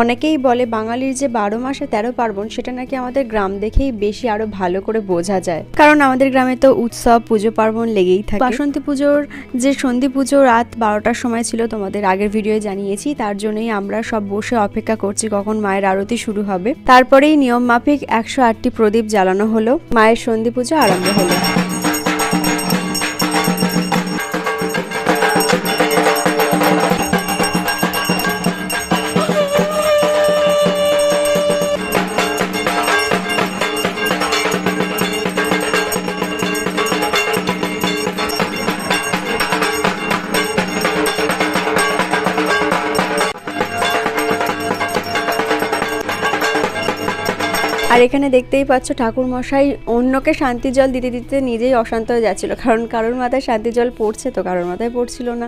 অনেকেই বলে বাঙালির যে 12 মাসে 13 পার্বণ সেটা নাকি আমাদের গ্রাম দেখেই বেশি আরো ভালো করে বোঝা যায়, কারণ আমাদের গ্রামে তো উৎসব পুজো পার্বণ লেগেই থাকে। বাসন্তী পুজোর যে সন্ধি পুজো রাত 12টার সময় ছিল, তোমাদের আগের ভিডিওয়ে জানিয়েছি। তার জন্যই আমরা সব বসে অপেক্ষা করছি কখন মায়ের আরতি শুরু হবে। তারপরেই নিয়ম মাফিক 108টি প্রদীপ জ্বালানো হলো, মায়ের সন্ধি পুজো আরম্ভ হলো। আর এখানে দেখতেই পাচ্ছ ঠাকুর মশাই অন্যকে শান্তি জল দিতে দিতে নিজেই অশান্ত হয়ে যাচ্ছিল, কারণ কারোর মাথায় শান্তি জল পড়ছে তো কারোর মাথায় পড়ছিল না।